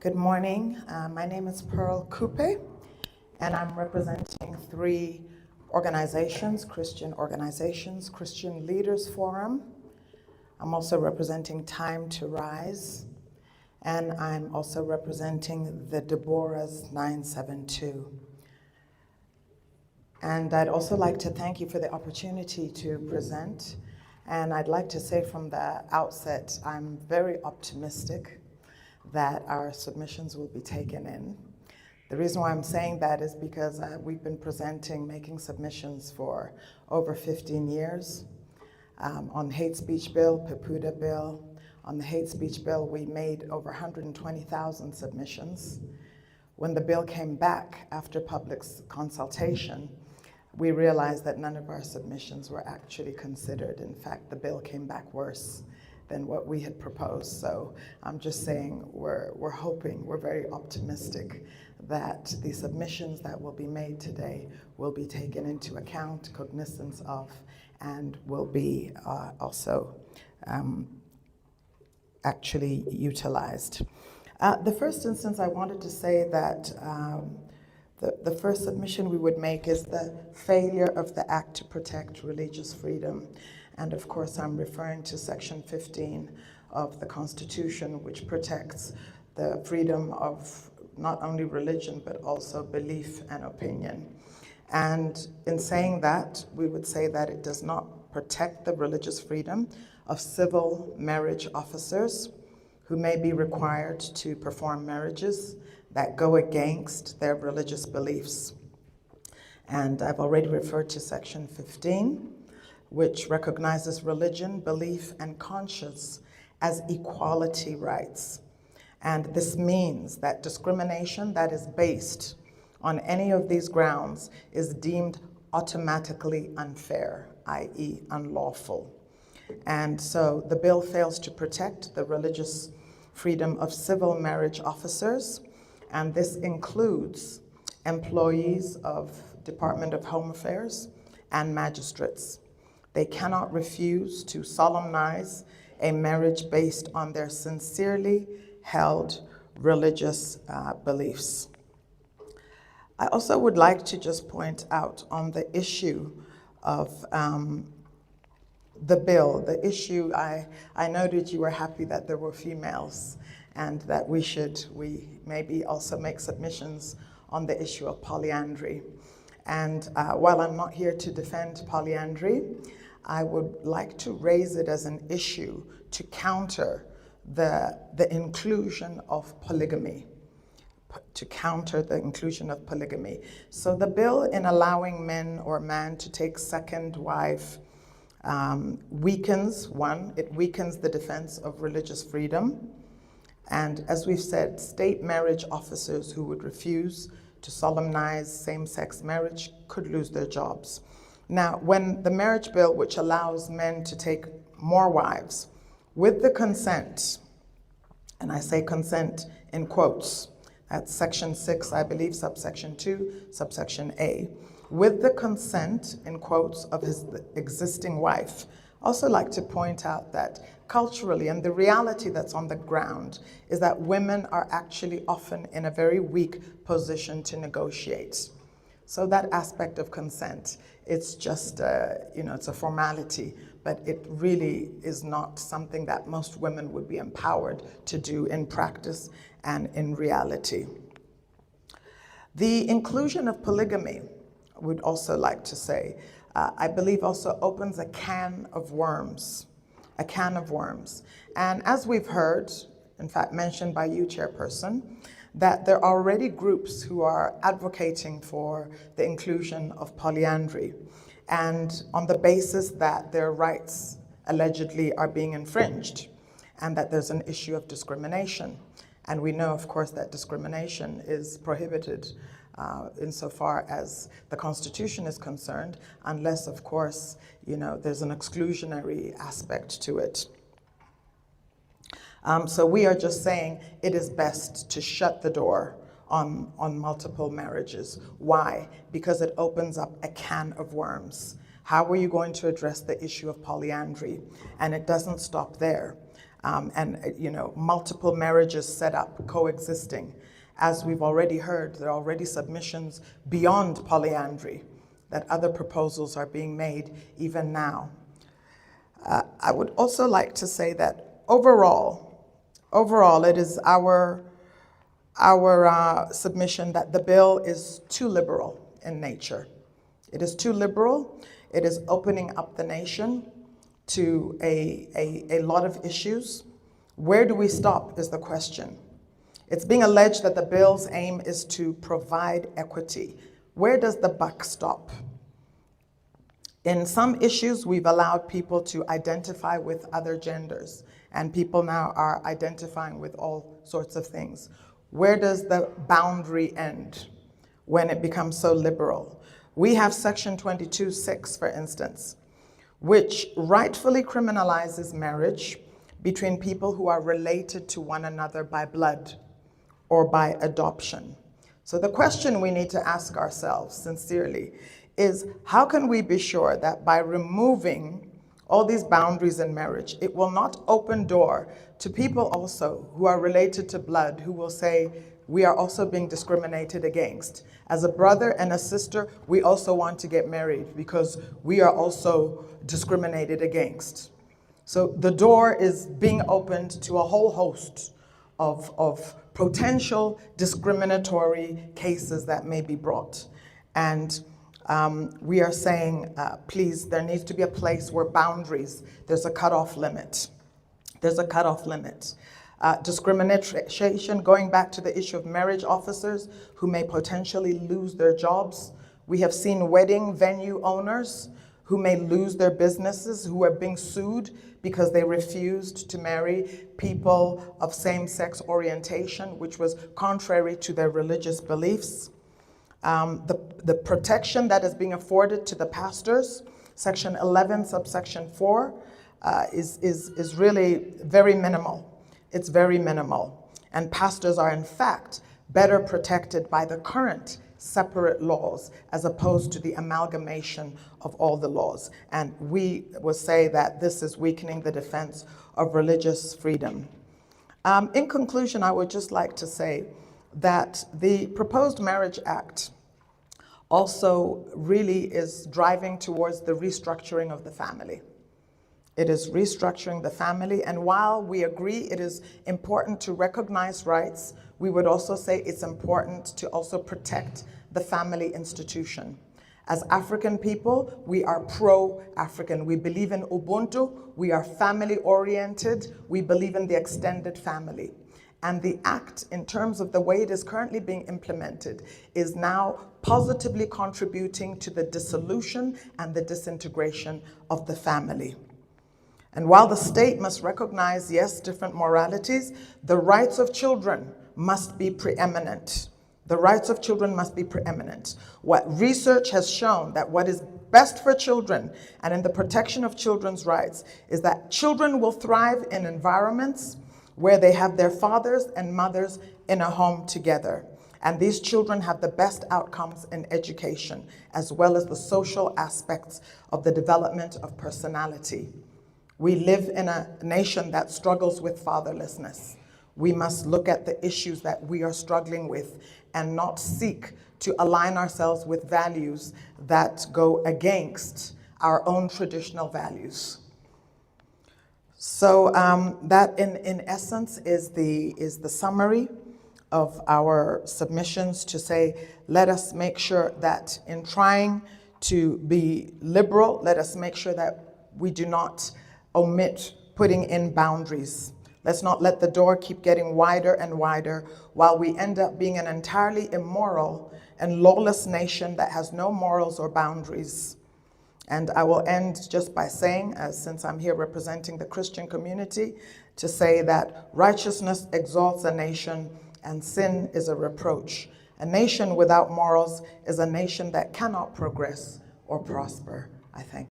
Good morning. My name is Pearl Kupe, and I'm representing three organizations, Christian Leaders Forum. I'm also representing Time to Rise, and I'm also representing the Deborah's 972. And I'd also like to thank you for the opportunity to present. And I'd like to say from the outset, I'm very optimistic that our submissions will be taken in. The reason why I'm saying that is because we've been making submissions for over 15 years. On hate speech bill, Papuda bill. On the hate speech bill, we made over 120,000 submissions. When the bill came back after public consultation, we realized that none of our submissions were actually considered. In fact, the bill came back worse than what we had proposed. So I'm just saying we're hoping, we're very optimistic that the submissions that will be made today will be taken into account, cognizance of, and will be also actually utilized. The first instance I wanted to say that the first submission we would make is the failure of the Act to protect religious freedom. And of course, I'm referring to Section 15 of the Constitution, which protects the freedom of not only religion, but also belief and opinion. And in saying that, we would say that it does not protect the religious freedom of civil marriage officers who may be required to perform marriages that go against their religious beliefs. And I've already referred to Section 15, which recognizes religion, belief, and conscience as equality rights. And this means that discrimination that is based on any of these grounds is deemed automatically unfair, i.e. unlawful. And so the bill fails to protect the religious freedom of civil marriage officers, and this includes employees of Department of Home Affairs and magistrates. They cannot refuse to solemnize a marriage based on their sincerely held religious beliefs. I also would like to just point out on the issue of the bill, the issue, I noted you were happy that there were females and that we maybe also make submissions on the issue of polyandry. And while I'm not here to defend polyandry, I would like to raise it as an issue to counter the inclusion of polygamy, So the bill in allowing men or man to take second wife weakens the defense of religious freedom. And as we've said, state marriage officers who would refuse to solemnize same-sex marriage could lose their jobs. Now, when the marriage bill, which allows men to take more wives, with the consent, and I say consent in quotes, that's Section 6, I believe, subsection 2, subsection A, with the consent, in quotes, of his existing wife. Also like to point out that culturally, and the reality that's on the ground, is that women are actually often in a very weak position to negotiate. So that aspect of consent, it's just, it's a formality, but it really is not something that most women would be empowered to do in practice and in reality. The inclusion of polygamy, I would also like to say, I believe also opens a can of worms. And as we've heard, in fact mentioned by you, Chairperson, that there are already groups who are advocating for the inclusion of polyandry, and on the basis that their rights allegedly are being infringed, and that there's an issue of discrimination. And we know, of course, that discrimination is prohibited insofar as the Constitution is concerned, unless, of course, there's an exclusionary aspect to it. So we are just saying it is best to shut the door on multiple marriages. Why? Because it opens up a can of worms. How are you going to address the issue of polyandry? And it doesn't stop there. and multiple marriages set up, coexisting. As we've already heard, there are already submissions beyond polyandry, that other proposals are being made even now. I would also like to say that overall, it is our submission that the bill is too liberal in nature. It is too liberal. It is opening up the nation to a lot of issues. Where do we stop is the question. It's being alleged that the bill's aim is to provide equity. Where does the buck stop? In some issues, we've allowed people to identify with other genders, and people now are identifying with all sorts of things. Where does the boundary end when it becomes so liberal? We have Section 22(6), for instance, which rightfully criminalizes marriage between people who are related to one another by blood or by adoption. So the question we need to ask ourselves sincerely is, how can we be sure that by removing all these boundaries in marriage, it will not open door to people also who are related to blood, who will say, we are also being discriminated against. As a brother and a sister, we also want to get married because we are also discriminated against. So the door is being opened to a whole host of potential discriminatory cases that may be brought. And we are saying, please, there needs to be a place where boundaries, there's a cutoff limit. There's a cutoff limit. Discrimination, going back to the issue of marriage officers who may potentially lose their jobs. We have seen wedding venue owners who may lose their businesses, who are being sued because they refused to marry people of same-sex orientation, which was contrary to their religious beliefs. The protection that is being afforded to the pastors, Section 11, subsection 4, is really very minimal. It's very minimal. And pastors are, in fact, better protected by the current separate laws as opposed to the amalgamation of all the laws. And we will say that this is weakening the defense of religious freedom. In conclusion, I would just like to say that the proposed Marriage Act also really is driving towards the restructuring of the family. It is restructuring the family, and while we agree it is important to recognize rights, we would also say it's important to also protect the family institution. As African people, we are pro-African. We believe in Ubuntu, we are family-oriented, we believe in the extended family. And the act, in terms of the way it is currently being implemented, is now positively contributing to the dissolution and the disintegration of the family. And while the state must recognize, yes, different moralities, the rights of children must be preeminent. The rights of children must be preeminent. What research has shown that what is best for children and in the protection of children's rights is that children will thrive in environments where they have their fathers and mothers in a home together. And these children have the best outcomes in education, as well as the social aspects of the development of personality. We live in a nation that struggles with fatherlessness. We must look at the issues that we are struggling with and not seek to align ourselves with values that go against our own traditional values. So that in essence is the summary of our submissions, to say, let us make sure that in trying to be liberal, let us make sure that we do not omit putting in boundaries. Let's not let the door keep getting wider and wider while we end up being an entirely immoral and lawless nation that has no morals or boundaries. And I will end just by saying, since I'm here representing the Christian community, to say that righteousness exalts a nation and sin is a reproach. A nation without morals is a nation that cannot progress or prosper, I think.